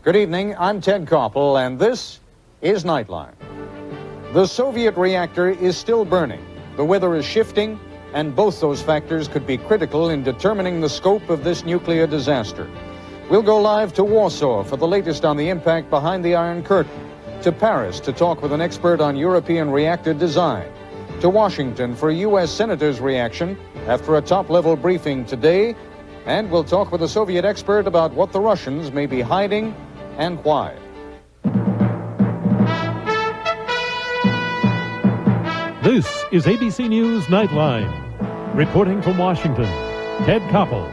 Good evening, I'm Ted Koppel, and this is Nightline. The Soviet reactor is still burning. The weather is shifting, and both those factors could be critical in determining the scope of this nuclear disaster. We'll go live to Warsaw for the latest on the impact behind the Iron Curtain, to Paris to talk with an expert on European reactor design, to Washington for a U.S. senator's reaction after a top-level briefing today, and we'll talk with a Soviet expert about what the Russians may be hiding and why. This is ABC News Nightline. Reporting from Washington, Ted Koppel.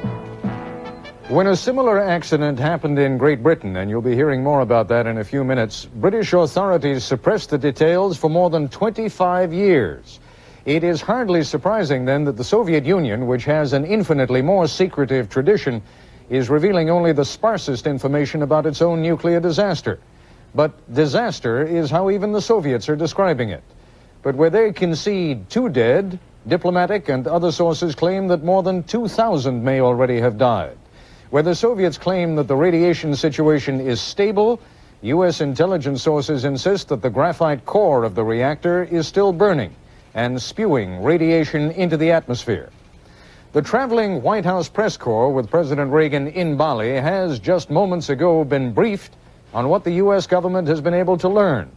When a similar accident happened in Great Britain, and you'll be hearing more about that in a few minutes, British authorities suppressed the details for more than 25 years. It is hardly surprising, then, that the Soviet Union, which has an infinitely more secretive tradition, is revealing only the sparsest information about its own nuclear disaster. But disaster is how even the Soviets are describing it. But where they concede 2 dead, diplomatic and other sources claim that more than 2,000 may already have died. Where the Soviets claim that the radiation situation is stable, U.S. intelligence sources insist that the graphite core of the reactor is still burning and spewing radiation into the atmosphere. The traveling White House press corps with President Reagan in Bali has just moments ago been briefed on what the U.S. government has been able to learn.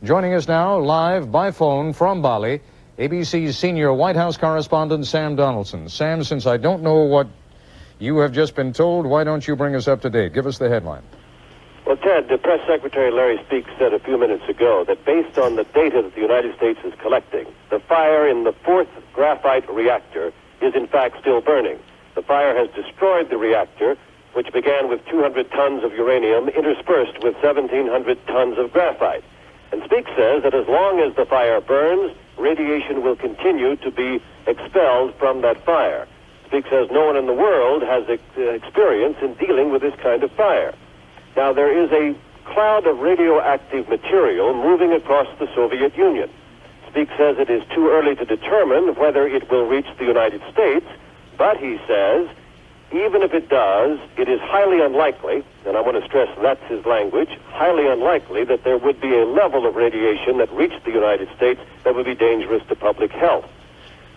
Joining us now live by phone from Bali, ABC's senior White House correspondent Sam Donaldson. Sam, since I don't know what you have just been told, why don't you bring us up to date? Give us the headline. Well, Ted, the Press Secretary Larry Speaks said a few minutes ago that based on the data that the United States is collecting, the fire in the 4th graphite reactor is in fact still burning. The fire has destroyed the reactor, which began with 200 tons of uranium interspersed with 1,700 tons of graphite. And Speaks says that as long as the fire burns, radiation will continue to be expelled from that fire. Speaks says no one in the world has experience in dealing with this kind of fire. Now, there is a cloud of radioactive material moving across the Soviet Union. Speaks says it is too early to determine whether it will reach the United States, but he says, even if it does, it is highly unlikely, and I want to stress that's his language, highly unlikely that there would be a level of radiation that reached the United States that would be dangerous to public health.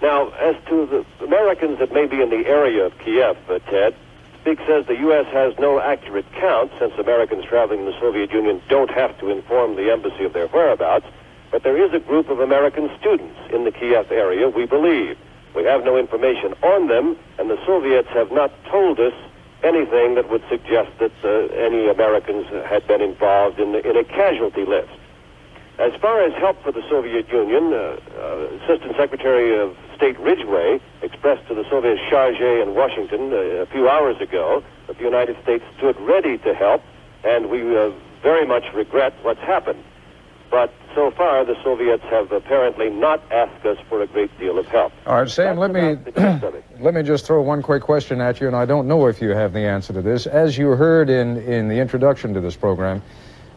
Now, as to the Americans that may be in the area of Kiev, Ted, Speaks says the U.S. has no accurate count, since Americans traveling in the Soviet Union don't have to inform the embassy of their whereabouts, but there is a group of American students in the Kiev area, we believe. We have no information on them, and the Soviets have not told us anything that would suggest that any Americans had been involved in a casualty list. As far as help for the Soviet Union, Assistant Secretary of State Ridgway expressed to the Soviet charge in Washington a few hours ago that the United States stood ready to help, and we very much regret what's happened. But so far, the Soviets have apparently not asked us for a great deal of help. All right, Sam, let me just throw one quick question at you, and I don't know if you have the answer to this. As you heard in the introduction to this program,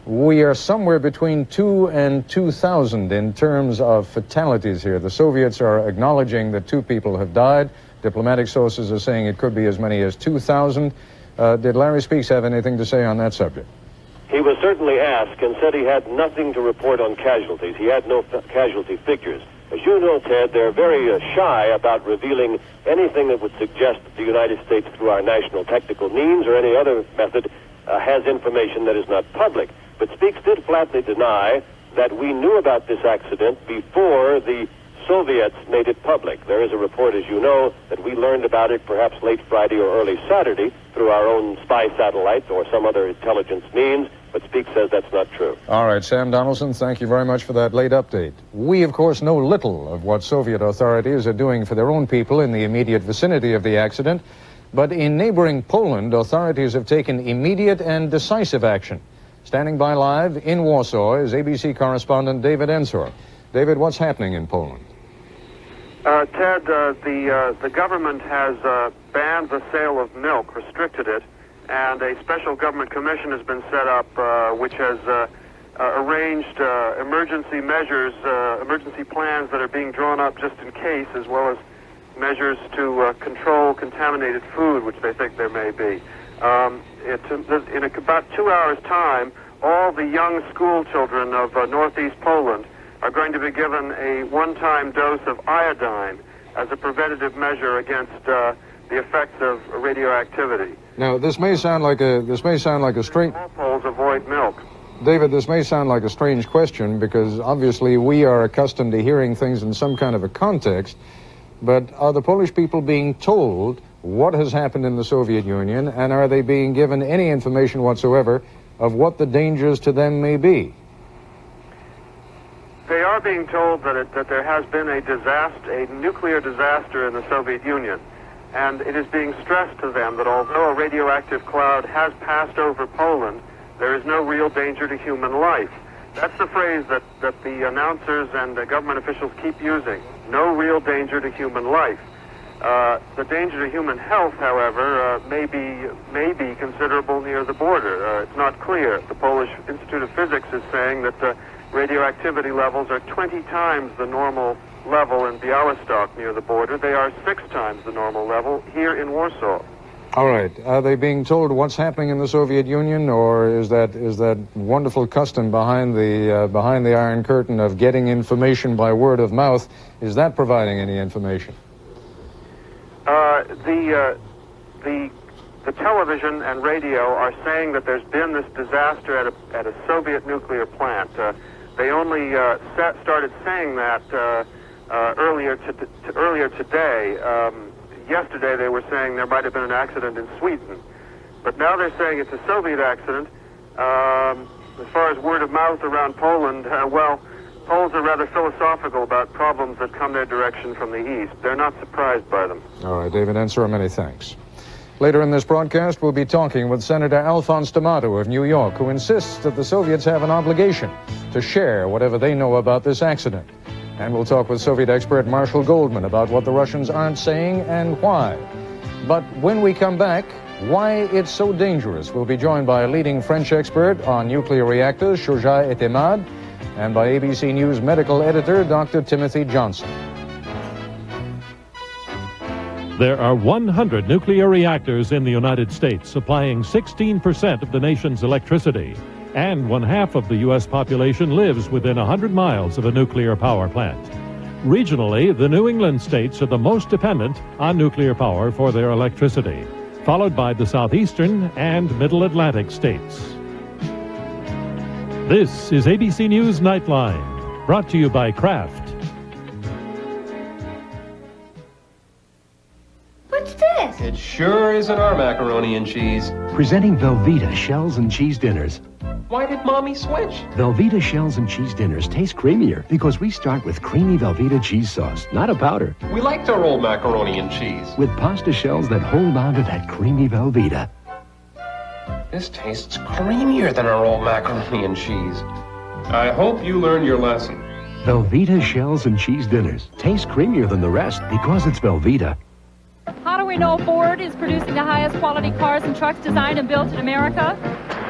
we are somewhere between 2 and 2,000 in terms of fatalities here. The Soviets are acknowledging that 2 people have died. Diplomatic sources are saying it could be as many as 2,000. Did Larry Speaks have anything to say on that subject? He was certainly asked and said he had nothing to report on casualties. He had no casualty figures. As you know, Ted, they're very shy about revealing anything that would suggest that the United States, through our national technical means or any other method, has information that is not public. But Speaks did flatly deny that we knew about this accident before the Soviets made it public. There is a report, as you know, that we learned about it perhaps late Friday or early Saturday through our own spy satellite or some other intelligence means, but Speaks says that's not true. All right, Sam Donaldson, thank you very much for that late update. We, of course, know little of what Soviet authorities are doing for their own people in the immediate vicinity of the accident, but in neighboring Poland, authorities have taken immediate and decisive action. Standing by live in Warsaw is ABC correspondent David Ensor. David, what's happening in Poland? Ted, the government has banned the sale of milk, restricted it, and a special government commission has been set up which has arranged emergency measures, emergency plans that are being drawn up just in case, as well as measures to control contaminated food, which they think there may be. In about 2 hours' time, all the young school children of northeast Poland are going to be given a one-time dose of iodine as a preventative measure against the effects of radioactivity. Now, this may sound like a strange. All Poles avoid milk. David, this may sound like a strange question because obviously we are accustomed to hearing things in some kind of a context, but are the Polish people being told what has happened in the Soviet Union, and are they being given any information whatsoever of what the dangers to them may be? They are being told that there has been a nuclear disaster in the Soviet Union, and it is being stressed to them that although a radioactive cloud has passed over Poland, there is no real danger to human life. That's the phrase that the announcers and the government officials keep using. No real danger to human life. The danger to human health, however, may be considerable near the border. It's not clear. The Polish Institute of Physics is saying that radioactivity levels are 20 times the normal level in Białystok near the border. They are 6 times the normal level here in Warsaw. All right. Are they being told what's happening in the Soviet Union, or is that wonderful custom behind the Iron Curtain of getting information by word of mouth? Is that providing any information? The television and radio are saying that there's been this disaster at a Soviet nuclear plant. They only started saying that earlier today. Yesterday they were saying there might have been an accident in Sweden, but now they're saying it's a Soviet accident. As far as word of mouth around Poland, Poles are rather philosophical about problems that come their direction from the east. They're not surprised by them. All right, David Ensor, many thanks. Later in this broadcast, we'll be talking with Senator Alphonse D'Amato of New York, who insists that the Soviets have an obligation to share whatever they know about this accident. And we'll talk with Soviet expert Marshall Goldman about what the Russians aren't saying and why. But when we come back, why it's so dangerous. We'll be joined by a leading French expert on nuclear reactors, Shoja Etemad, and by ABC News medical editor, Dr. Timothy Johnson. There are 100 nuclear reactors in the United States, supplying 16% of the nation's electricity. And 1/2 of the U.S. population lives within 100 miles of a nuclear power plant. Regionally, the New England states are the most dependent on nuclear power for their electricity, followed by the southeastern and middle Atlantic states. This is ABC News Nightline, brought to you by Kraft. What's this? It sure isn't our macaroni and cheese. Presenting Velveeta shells and cheese dinners. Why did Mommy switch? Velveeta shells and cheese dinners taste creamier because we start with creamy Velveeta cheese sauce, not a powder. We liked our old macaroni and cheese. With pasta shells that hold on to that creamy Velveeta. This tastes creamier than our old macaroni and cheese. I hope you learned your lesson. Velveeta shells and cheese dinners taste creamier than the rest because it's Velveeta. How do we know Ford is producing the highest quality cars and trucks designed and built in America?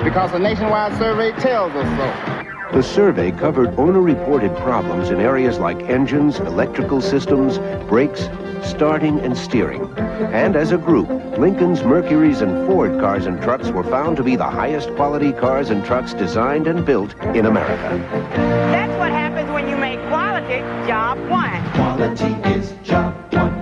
Because a nationwide survey tells us so. The survey covered owner-reported problems in areas like engines, electrical systems, brakes, starting and steering. And as a group, Lincoln's, Mercury's, and Ford cars and trucks were found to be the highest quality cars and trucks designed and built in America. That's what happens when you make quality job one. Quality is job one.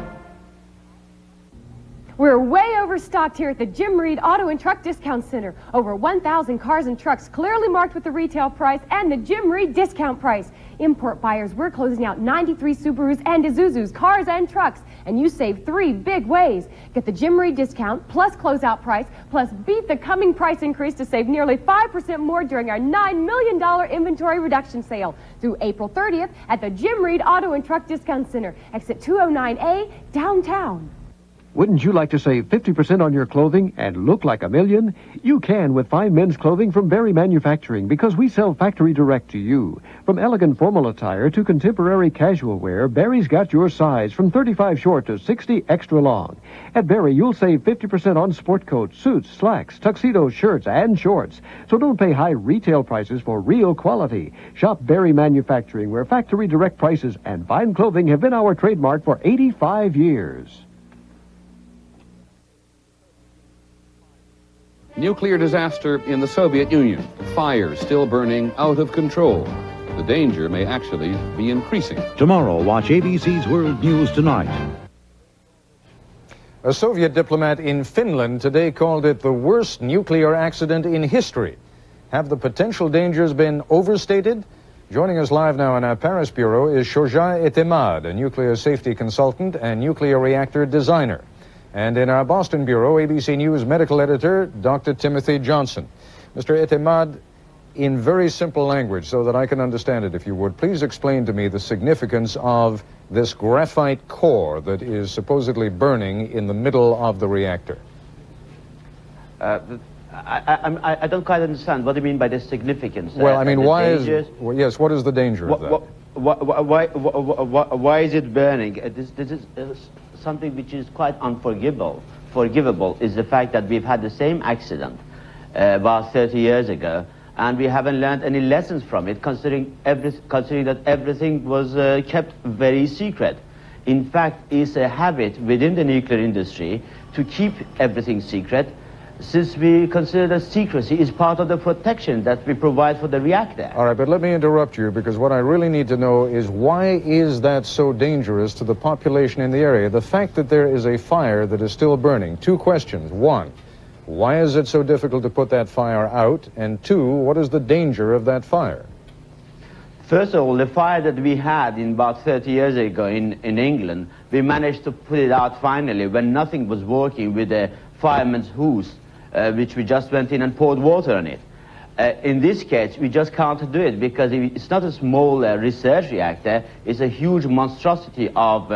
We're way overstocked here at the Jim Reed Auto and Truck Discount Center. Over 1,000 cars and trucks clearly marked with the retail price and the Jim Reed discount price. Import buyers, we're closing out 93 Subarus and Isuzus, cars and trucks, and you save 3 big ways. Get the Jim Reed discount plus closeout price, plus beat the coming price increase to save nearly 5% more during our $9 million inventory reduction sale through April 30th at the Jim Reed Auto and Truck Discount Center, exit 209A, downtown. Wouldn't you like to save 50% on your clothing and look like $1 million? You can with fine men's clothing from Berry Manufacturing because we sell factory direct to you. From elegant formal attire to contemporary casual wear, Berry's got your size from 35 short to 60 extra long. At Berry, you'll save 50% on sport coats, suits, slacks, tuxedos, shirts, and shorts. So don't pay high retail prices for real quality. Shop Berry Manufacturing, where factory direct prices and fine clothing have been our trademark for 85 years. Nuclear disaster in the Soviet Union. Fire still burning out of control. The danger may actually be increasing. Tomorrow, watch ABC's World News Tonight. A Soviet diplomat in Finland today called it the worst nuclear accident in history. Have the potential dangers been overstated? Joining us live now in our Paris bureau is Shoja Etemad, a nuclear safety consultant and nuclear reactor designer. And in our Boston bureau, ABC News medical editor, Dr. Timothy Johnson. Mr. Etemad, in very simple language, so that I can understand it, if you would, please explain to me the significance of this graphite core that is supposedly burning in the middle of the reactor. I don't quite understand. What do you mean by the significance? Well, I mean, why is... Well, yes, what is the danger of that? Why is it burning? This is something which is quite unforgivable. Forgivable is the fact that we've had the same accident about 30 years ago, and we haven't learned any lessons from it, considering that everything was kept very secret. In fact, it's a habit within the nuclear industry to keep everything secret, since we consider that secrecy is part of the protection that we provide for the reactor. All right, but let me interrupt you, because what I really need to know is why is that so dangerous to the population in the area? The fact that there is a fire that is still burning. Two questions. One, why is it so difficult to put that fire out? And two, what is the danger of that fire? First of all, the fire that we had in about 30 years ago in England, we managed to put it out finally when nothing was working with the fireman's hose, which we just went in and poured water on it. In this case, we just can't do it because it's not a small research reactor, it's a huge monstrosity of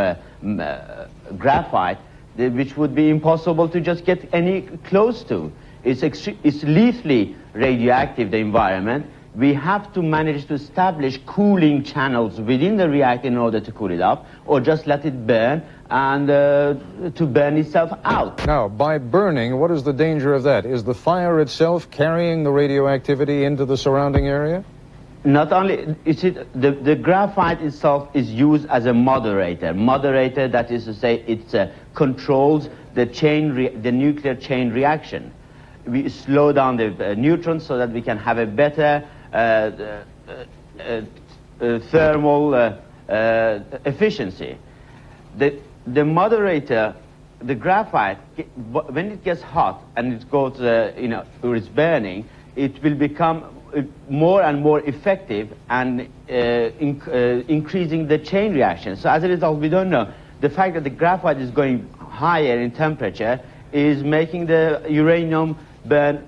graphite, which would be impossible to just get any close to. It's lethally radioactive, the environment. We have to manage to establish cooling channels within the reactor in order to cool it up, or just let it burn and to burn itself out. Now, by burning, what is the danger of that? Is the fire itself carrying the radioactivity into the surrounding area? Not only is it, the graphite itself is used as a moderator. Moderator, that is to say, it controls the nuclear chain reaction. We slow down the neutrons so that we can have a better thermal efficiency. The moderator, the graphite, when it gets hot and it goes, or it's burning, it will become more and more effective and increasing the chain reaction. So as a result, we don't know. The fact that the graphite is going higher in temperature is making the uranium burn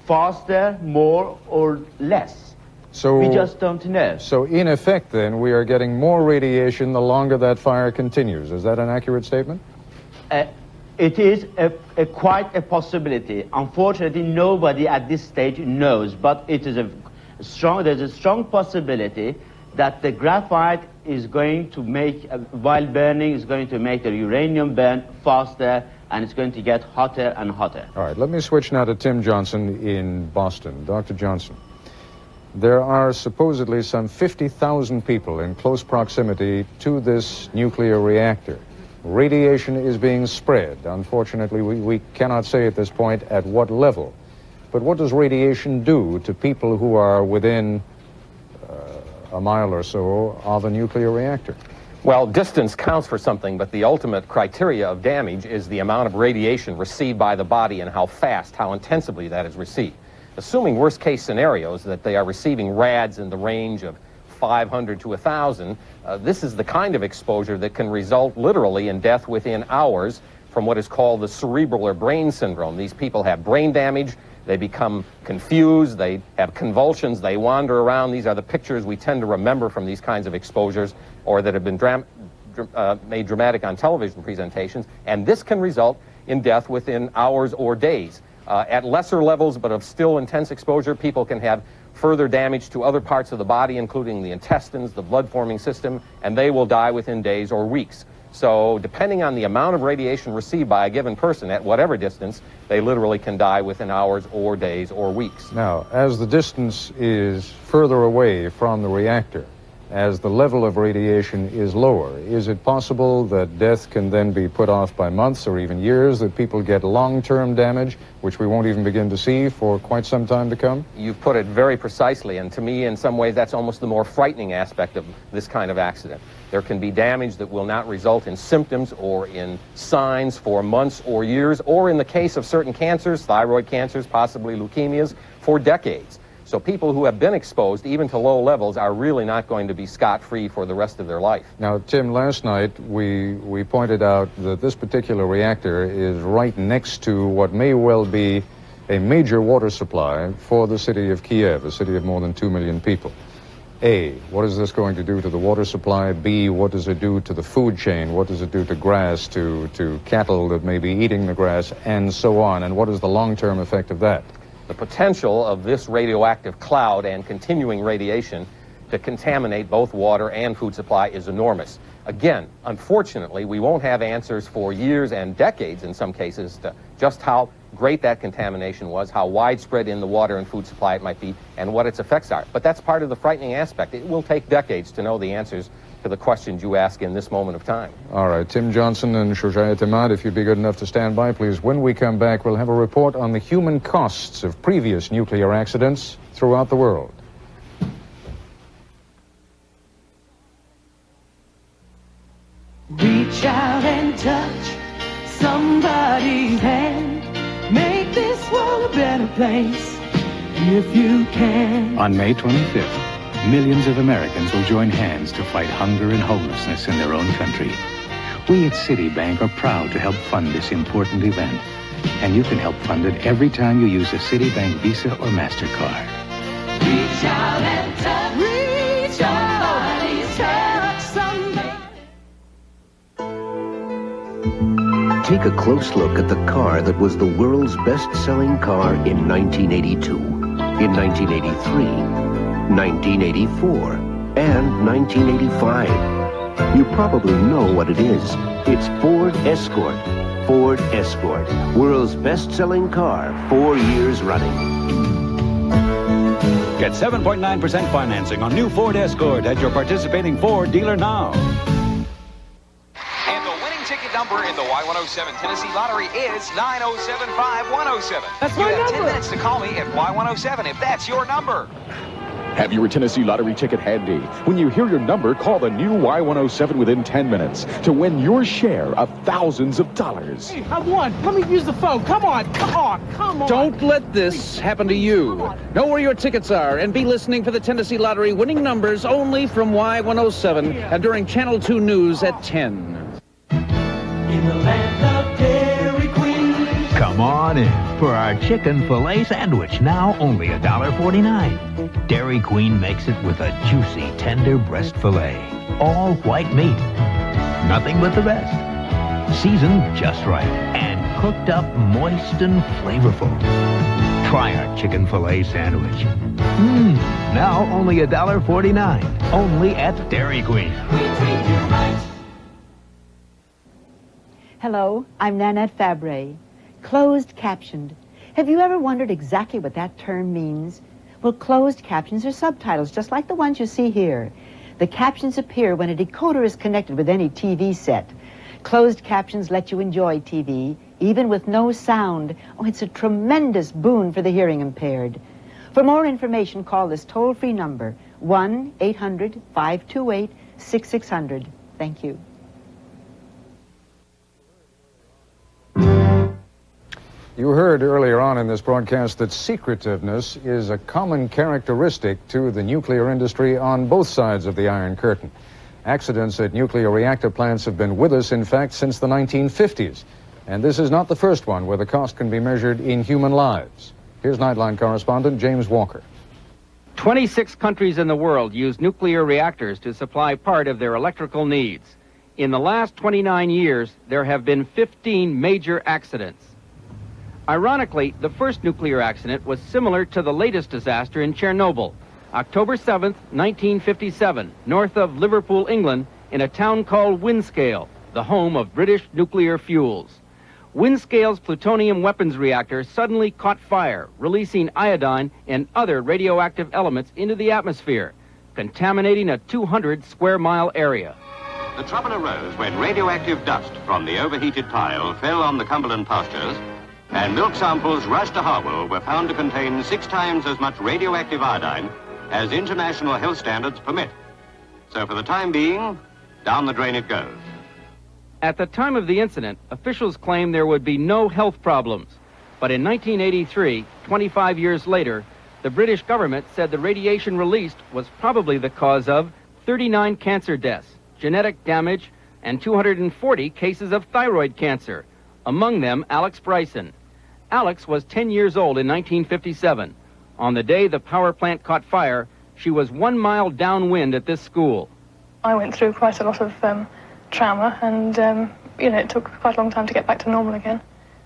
faster, more, or less. So we just don't know. So in effect, then, we are getting more radiation the longer that fire continues. Is that an accurate statement? It is quite a possibility. Unfortunately, nobody at this stage knows, but it is there's a strong possibility that the graphite is going to make, while burning, is going to make the uranium burn faster, and it's going to get hotter and hotter. All right, let me switch now to Tim Johnson in Boston. Dr. Johnson, there are supposedly some 50,000 people in close proximity to this nuclear reactor. Radiation is being spread. Unfortunately, we cannot say at this point at what level. But what does radiation do to people who are within a mile or so of a nuclear reactor? Well, distance counts for something, but the ultimate criteria of damage is the amount of radiation received by the body and how fast, how intensively that is received. Assuming worst-case scenarios that they are receiving rads in the range of 500 to 1,000, this is the kind of exposure that can result literally in death within hours from what is called the cerebral or brain syndrome. These people have brain damage, they become confused, they have convulsions, they wander around. These are the pictures we tend to remember from these kinds of exposures or that have been made dramatic on television presentations, and this can result in death within hours or days. At lesser levels, but of still intense exposure, people can have further damage to other parts of the body, including the intestines, the blood-forming system, and they will die within days or weeks. So depending on the amount of radiation received by a given person at whatever distance, they literally can die within hours or days or weeks. Now, as the distance is further away from the reactor, as the level of radiation is lower? Is it possible that death can then be put off by months or even years, that people get long-term damage, which we won't even begin to see for quite some time to come? You've put it very precisely, and to me, in some ways, that's almost the more frightening aspect of this kind of accident. There can be damage that will not result in symptoms or in signs for months or years, or in the case of certain cancers, thyroid cancers, possibly leukemias, for decades. So people who have been exposed, even to low levels, are really not going to be scot-free for the rest of their life. Now, Tim, last night we pointed out that this particular reactor is right next to what may well be a major water supply for the city of Kiev, a city of more than 2 million people. A, what is this going to do to the water supply? B, what does it do to the food chain? What does it do to grass, to cattle that may be eating the grass, and so on? And what is the long-term effect of that? The potential of this radioactive cloud and continuing radiation to contaminate both water and food supply is enormous. Again, unfortunately, we won't have answers for years and decades in some cases to just how great that contamination was, how widespread in the water and food supply it might be, and what its effects are. But that's part of the frightening aspect. It will take decades to know the answers to the questions you ask in this moment of time. All right, Tim Johnson and Shojaya Temad, if you'd be good enough to stand by, please. When we come back, we'll have a report on the human costs of previous nuclear accidents throughout the world. Reach out and touch somebody's hand. Make this world a better place if you can. On May 25th, millions of Americans will join hands to fight hunger and homelessness in their own country. We at Citibank are proud to help fund this important event. And you can help fund it every time you use a Citibank Visa or MasterCard. Reach out and touch. Reach out and touch somebody. Take a close look at the car that was the world's best-selling car in 1982, in 1983, 1984, and 1985. You probably know what it is. It's Ford Escort. Ford Escort, world's best-selling car, 4 years running. Get 7.9% financing on new Ford Escort at your participating Ford dealer now. And the winning ticket number in the Y107 Tennessee Lottery is 9075107. That's my number. You have 10 number. minutes to call me at Y107 if that's your number. Have your Tennessee Lottery ticket handy. When you hear your number, call the new Y107 within 10 minutes to win your share of thousands of dollars. Hey, I won. Let me use the phone. Come on, come on, come on. Don't let this happen to you. Know where your tickets are and be listening for the Tennessee Lottery winning numbers only from Y107 and during Channel 2 News at 10. In the land of Dairy Queen. Come on in for our chicken filet sandwich, now only $1.49. Dairy Queen makes it with a juicy, tender breast filet. All white meat. Nothing but the best. Seasoned just right and cooked up moist and flavorful. Try our chicken filet sandwich. Now only $1.49. Only at Dairy Queen. We treat you right. Hello, I'm Nanette Fabre. Closed captioned. Have you ever wondered exactly what that term means? Well, closed captions are subtitles, just like the ones you see here. The captions appear when a decoder is connected with any TV set. Closed captions let you enjoy TV, even with no sound. Oh, it's a tremendous boon for the hearing impaired. For more information, call this toll-free number, 1-800-528-6600. Thank you. You heard earlier on in this broadcast that secretiveness is a common characteristic to the nuclear industry on both sides of the Iron Curtain. Accidents at nuclear reactor plants have been with us, in fact, since the 1950s. And this is not the first one where the cost can be measured in human lives. Here's Nightline correspondent James Walker. 26 countries in the world use nuclear reactors to supply part of their electrical needs. In the last 29 years, there have been 15 major accidents. Ironically, the first nuclear accident was similar to the latest disaster in Chernobyl, October 7th, 1957, north of Liverpool, England, in a town called Windscale, the home of British nuclear fuels. Windscale's plutonium weapons reactor suddenly caught fire, releasing iodine and other radioactive elements into the atmosphere. contaminating a 200-square-mile area. The trouble arose when radioactive dust from the overheated pile fell on the Cumberland pastures, and milk samples rushed to Harwell were found to contain 6 times as much radioactive iodine as international health standards permit. So for the time being, down the drain it goes. At the time of the incident, officials claimed there would be no health problems. But in 1983, 25 years later, the British government said the radiation released was probably the cause of 39 cancer deaths, genetic damage, and 240 cases of thyroid cancer, among them Alex Bryson. Alex was 10 years old in 1957. On the day the power plant caught fire, she was 1 mile downwind at this school. I went through quite a lot of trauma, and it took quite a long time to get back to normal again.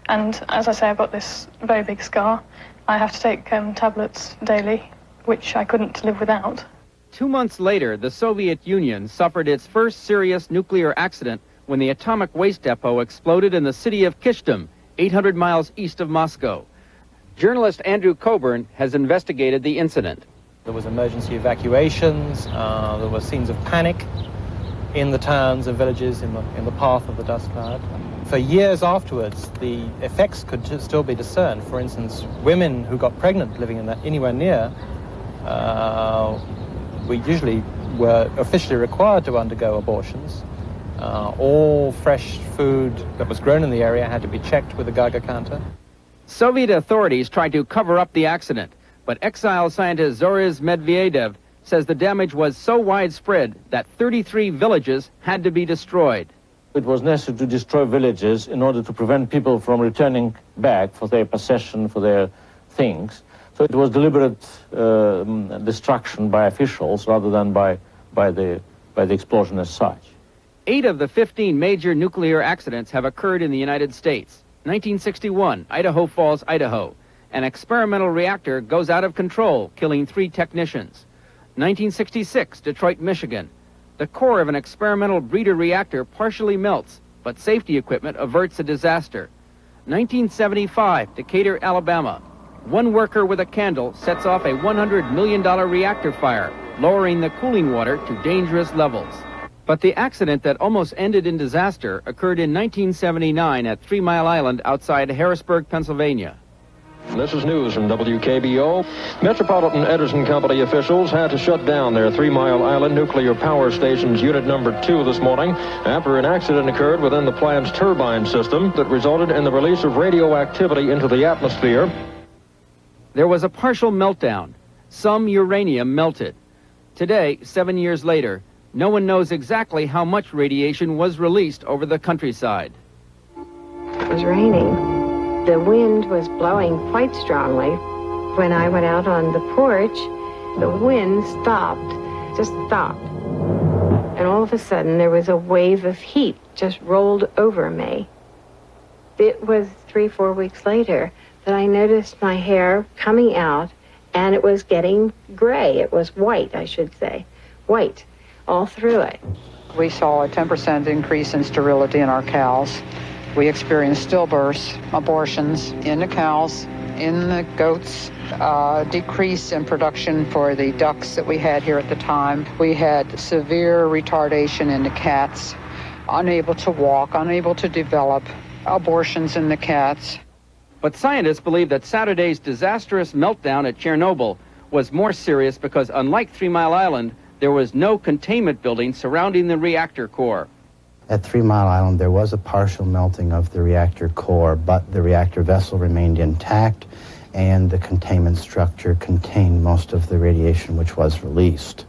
And as I say, I've got this very big scar. I have to take tablets daily, which I couldn't live without. 2 months later, the Soviet Union suffered its first serious nuclear accident when the atomic waste depot exploded in the city of Kyshtym, 800 miles east of Moscow. Journalist Andrew Coburn has investigated the incident. There was emergency evacuations, there were scenes of panic in the towns and villages in the path of the dust cloud. For years afterwards, the effects could still be discerned. For instance, women who got pregnant living anywhere near, we usually were officially required to undergo abortions. All fresh food that was grown in the area had to be checked with a Geiger counter. Soviet authorities tried to cover up the accident, but exile scientist Zoriz Medvedev says the damage was so widespread that 33 villages had to be destroyed. It was necessary to destroy villages in order to prevent people from returning back for their possession, for their things. So it was deliberate destruction by officials rather than by the explosion as such. 8 of the 15 major nuclear accidents have occurred in the United States. 1961, Idaho Falls, Idaho. An experimental reactor goes out of control, killing 3 technicians. 1966, Detroit, Michigan. The core of an experimental breeder reactor partially melts, but safety equipment averts a disaster. 1975, Decatur, Alabama. 1 worker with a candle sets off a $100 million reactor fire, lowering the cooling water to dangerous levels. But the accident that almost ended in disaster occurred in 1979 at 3 Mile Island outside Harrisburg, Pennsylvania. This is news from WKBO. Metropolitan Edison Company officials had to shut down their 3 Mile Island nuclear power station's unit number 2 this morning after an accident occurred within the plant's turbine system that resulted in the release of radioactivity into the atmosphere. There was a partial meltdown. Some uranium melted. Today, 7 years later, no one knows exactly how much radiation was released over the countryside. It was raining. The wind was blowing quite strongly. When I went out on the porch, the wind stopped, just stopped. And all of a sudden, there was a wave of heat just rolled over me. It was 3-4 weeks later that I noticed my hair coming out, and it was getting gray. It was white, I should say, white all through it. We saw a 10% increase in sterility in our cows. We experienced stillbirths, abortions in the cows, in the goats, decrease in production for the ducks that we had here at the time. We had severe retardation in the cats, unable to walk, unable to develop, abortions in the cats. But scientists believe that Saturday's disastrous meltdown at Chernobyl was more serious because, unlike 3 Mile Island, there was no containment building surrounding the reactor core. At 3 Mile Island, there was a partial melting of the reactor core, but the reactor vessel remained intact, and the containment structure contained most of the radiation which was released.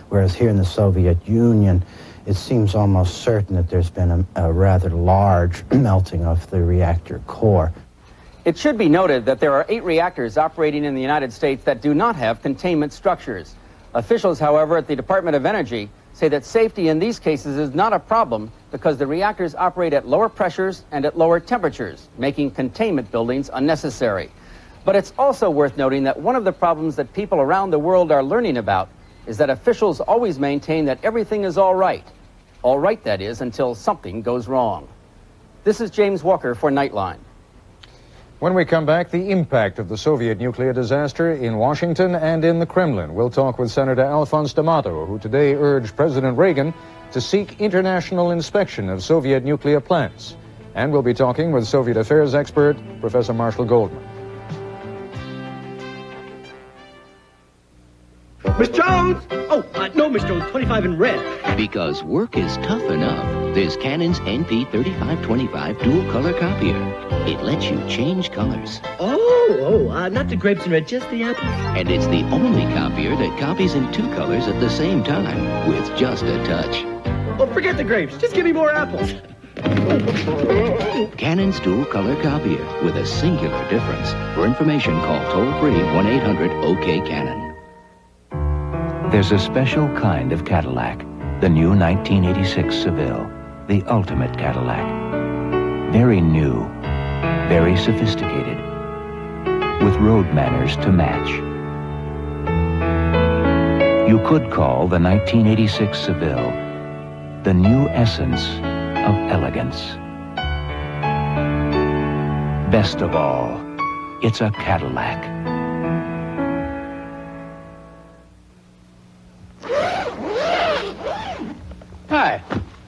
Whereas here in the Soviet Union, it seems almost certain that there's been a rather large melting of the reactor core. It should be noted that there are 8 reactors operating in the United States that do not have containment structures. Officials, however, at the Department of Energy say that safety in these cases is not a problem because the reactors operate at lower pressures and at lower temperatures, making containment buildings unnecessary. But it's also worth noting that one of the problems that people around the world are learning about is that officials always maintain that everything is all right. All right, that is, until something goes wrong. This is James Walker for Nightline. When we come back, the impact of the Soviet nuclear disaster in Washington and in the Kremlin. We'll talk with Senator Alphonse D'Amato, who today urged President Reagan to seek international inspection of Soviet nuclear plants. And we'll be talking with Soviet affairs expert, Professor Marshall Goldman. Miss Jones! Oh, no, Miss Jones, 25 in red. Because work is tough enough, there's Canon's NP3525 dual-color copier. It lets you change colors. Not the grapes in red, just the apples. And it's the only copier that copies in 2 colors at the same time, with just a touch. Oh, forget the grapes. Just give me more apples. Canon's dual-color copier, with a singular difference. For information, call toll-free 1-800-OK-CANON. There's a special kind of Cadillac, the new 1986 Seville, the ultimate Cadillac. Very new, very sophisticated, with road manners to match. You could call the 1986 Seville the new essence of elegance. Best of all, it's a Cadillac. Hi.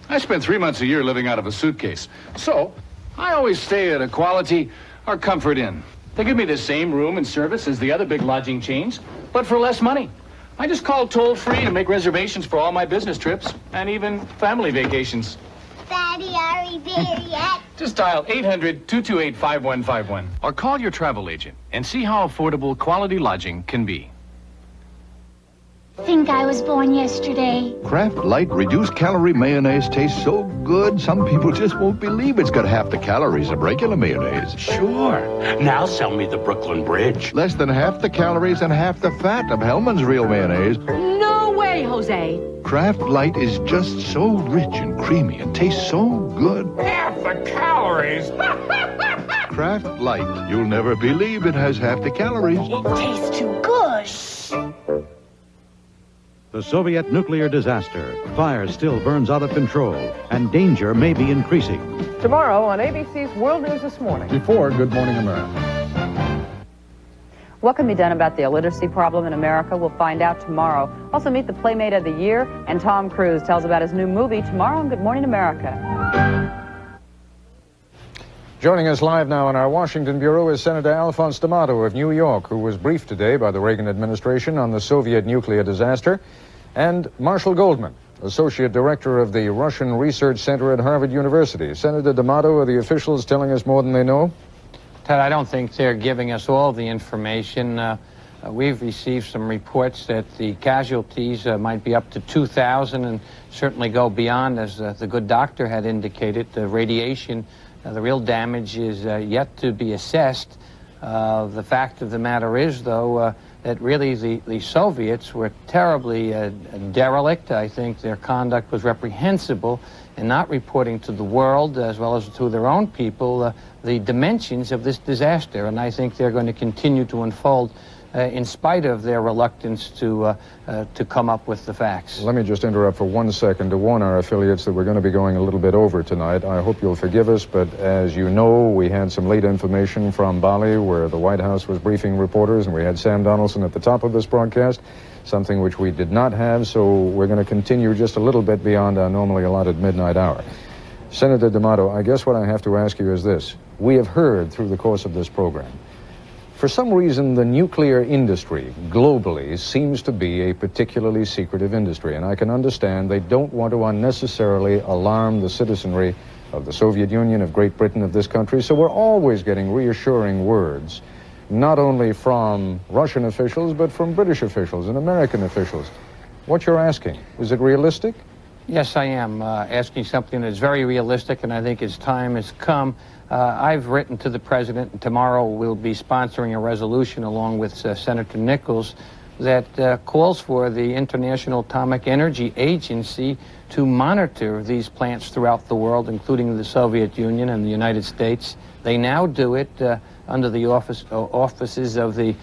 I spend 3 months a year living out of a suitcase. So, I always stay at a Quality or Comfort Inn. They give me the same room and service as the other big lodging chains, but for less money. I just call toll-free to make reservations for all my business trips and even family vacations. Daddy, are we there yet? Just dial 800-228-5151 or call your travel agent and see how affordable quality lodging can be. Think I was born yesterday. Kraft Light Reduced Calorie Mayonnaise tastes so good, some people just won't believe it's got half the calories of regular mayonnaise. Sure. Now sell me the Brooklyn Bridge. Less than half the calories and half the fat of Hellman's Real Mayonnaise. No way, Jose. Kraft Light is just so rich and creamy and tastes so good. Half the calories. Kraft Light. You'll never believe it has half the calories. It tastes too good. The Soviet nuclear disaster. Fire still burns out of control, and danger may be increasing. Tomorrow on ABC's World News This Morning. Before Good Morning America. What can be done about the illiteracy problem in America? We'll find out tomorrow. Also meet the Playmate of the Year, and Tom Cruise tells about his new movie tomorrow on Good Morning America. Joining us live now in our Washington Bureau is Senator Alphonse D'Amato of New York, who was briefed today by the Reagan administration on the Soviet nuclear disaster, and Marshall Goldman, Associate Director of the Russian Research Center at Harvard University. Senator D'Amato, are the officials telling us more than they know? Ted, I don't think they're giving us all the information. We've received some reports that the casualties might be up to 2,000 and certainly go beyond, as the good doctor had indicated. The radiation, the real damage is yet to be assessed. The fact of the matter is, though, that really the Soviets were terribly derelict. I think their conduct was reprehensible in not reporting to the world, as well as to their own people, the dimensions of this disaster. And I think they're going to continue to unfold in spite of their reluctance to come up with the facts. Let me just interrupt for 1 second to warn our affiliates that we're going to be going a little bit over tonight. I hope you'll forgive us, but as you know, we had some late information from Bali where the White House was briefing reporters, and we had Sam Donaldson at the top of this broadcast, something which we did not have, so we're going to continue just a little bit beyond our normally allotted midnight hour. Senator D'Amato, I guess what I have to ask you is this. We have heard through the course of this program, for some reason, the nuclear industry globally seems to be a particularly secretive industry, and I can understand they don't want to unnecessarily alarm the citizenry of the Soviet Union, of Great Britain, of this country, so we're always getting reassuring words, not only from Russian officials, but from British officials and American officials. What you're asking, is it realistic? Yes, I am asking something that's very realistic, and I think its time has come. I've written to the president, and tomorrow we'll be sponsoring a resolution along with Senator Nichols that calls for the International Atomic Energy Agency to monitor these plants throughout the world, including the Soviet Union and the United States. They now do it under the offices of the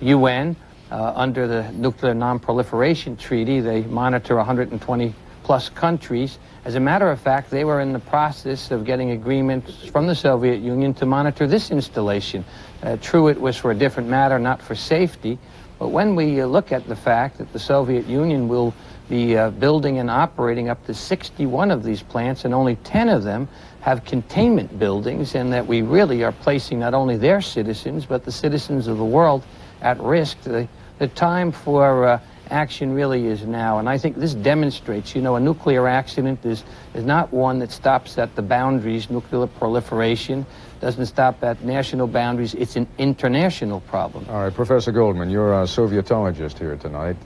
UN. Under the Nuclear Non-Proliferation Treaty, they monitor 120 plus countries. As a matter of fact, they were in the process of getting agreements from the Soviet Union to monitor this installation. True, it was for a different matter, not for safety, but when we look at the fact that the Soviet Union will be building and operating up to 61 of these plants, and only 10 of them have containment buildings, and that we really are placing not only their citizens, but the citizens of the world at risk, the time for action really is now. And I think this demonstrates, you know, a nuclear accident is not one that stops at the boundaries. Nuclear proliferation doesn't stop at national boundaries. It's an international problem. All right, Professor Goldman, you're a Sovietologist here tonight.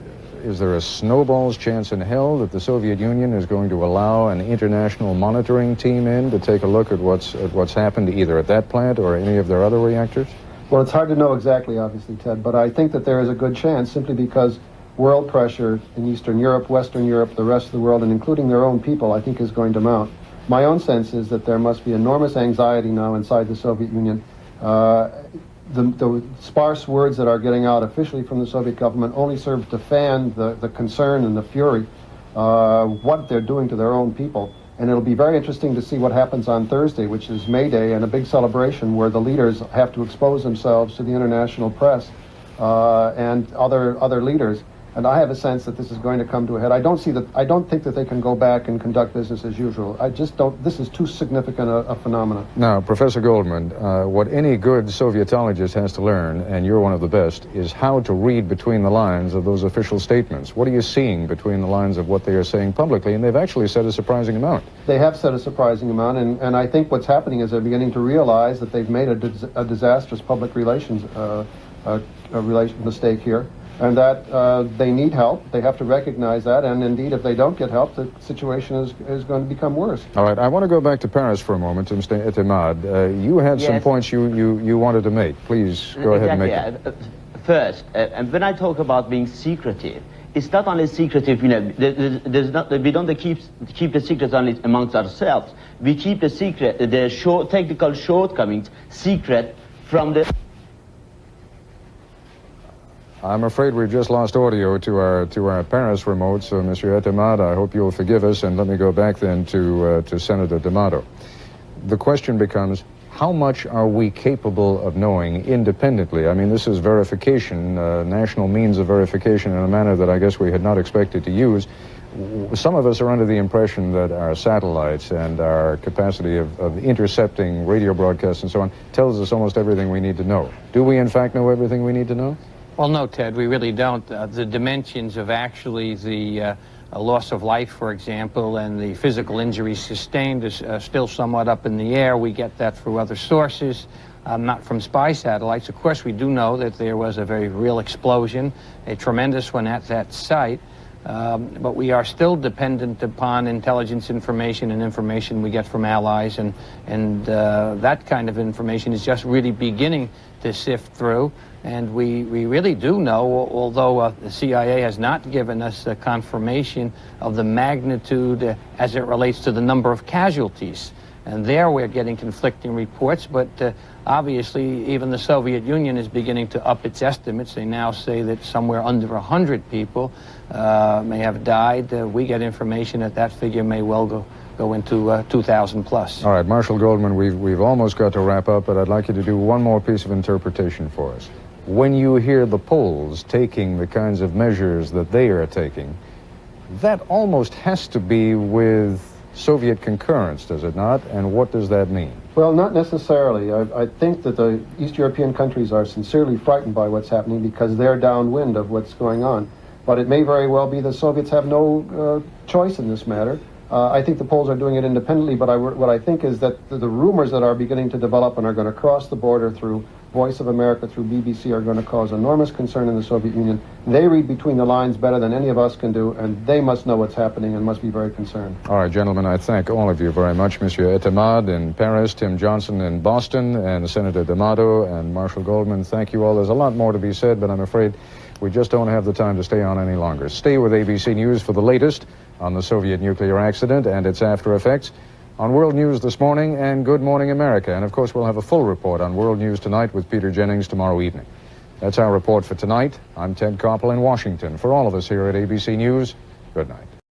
Is there a snowball's chance in hell that the Soviet Union is going to allow an international monitoring team in to take a look at what's happened either at that plant or any of their other reactors? Well, it's hard to know exactly, obviously, Ted, but I think that there is a good chance simply because world pressure in Eastern Europe, Western Europe, the rest of the world, and including their own people, I think is going to mount. My own sense is that there must be enormous anxiety now inside the Soviet Union. The sparse words that are getting out officially from the Soviet government only serve to fan the concern and the fury, what they're doing to their own people. And it'll be very interesting to see what happens on Thursday, which is May Day, and a big celebration where the leaders have to expose themselves to the international press and other leaders. And I have a sense that this is going to come to a head. I don't think that they can go back and conduct business as usual. I just don't. This is too significant a phenomenon. Now, Professor Goldman, what any good Sovietologist has to learn, and you're one of the best, is how to read between the lines of those official statements. What are you seeing between the lines of what they are saying publicly? And they've actually said a surprising amount. They have said a surprising amount, and I think what's happening is they're beginning to realize that they've made a disastrous public relations mistake here. And that they need help. They have to recognize that, and indeed, if they don't get help, the situation is going to become worse. All right, I want to go back to Paris for a moment, Mr. Etemad. You had some points you wanted to make. Please go ahead and make them. First, and when I talk about being secretive, it's not only secretive, you know, we don't keep the secrets only amongst ourselves. We keep the secret, the technical shortcomings secret from the... I'm afraid we've just lost audio to our Paris remote, so Monsieur Etemad, I hope you'll forgive us, and let me go back then to Senator D'Amato. The question becomes, how much are we capable of knowing independently? I mean, this is verification, national means of verification in a manner that I guess we had not expected to use. Some of us are under the impression that our satellites and our capacity of intercepting radio broadcasts and so on tells us almost everything we need to know. Do we in fact know everything we need to know? Well, no, Ted, we really don't. The dimensions of actually the loss of life, for example, and the physical injuries sustained is still somewhat up in the air. We get that through other sources, not from spy satellites. Of course, we do know that there was a very real explosion, a tremendous one at that site. But we are still dependent upon intelligence information and information we get from allies, and that kind of information is just really beginning to sift through. And we really do know, although the CIA has not given us a confirmation of the magnitude as it relates to the number of casualties. And there we're getting conflicting reports, but obviously even the Soviet Union is beginning to up its estimates. They now say that somewhere under 100 people may have died. We get information that that figure may well go into 2,000 plus. All right, Marshal Goldman, we've almost got to wrap up, but I'd like you to do one more piece of interpretation for us. When you hear the Poles taking the kinds of measures that they are taking, that almost has to be with Soviet concurrence, does it not? And what does that mean? Well, not necessarily. I think that the East European countries are sincerely frightened by what's happening because they're downwind of what's going on. But it may very well be the Soviets have no choice in this matter. I think the Poles are doing it independently, but what I think is that the rumors that are beginning to develop and are going to cross the border through Voice of America, through BBC, are going to cause enormous concern in the Soviet Union. They read between the lines better than any of us can do, and they must know what's happening and must be very concerned. All right, gentlemen, I thank all of you very much. Monsieur Etemad in Paris, Tim Johnson in Boston, and Senator D'Amato and Marshal Goldman, thank you all. There's a lot more to be said, but I'm afraid we just don't have the time to stay on any longer. Stay with ABC News for the latest on the Soviet nuclear accident and its after effects, on World News This Morning and Good Morning America. And of course, we'll have a full report on World News Tonight with Peter Jennings tomorrow evening. That's our report for tonight. I'm Ted Koppel in Washington. For all of us here at ABC News, good night.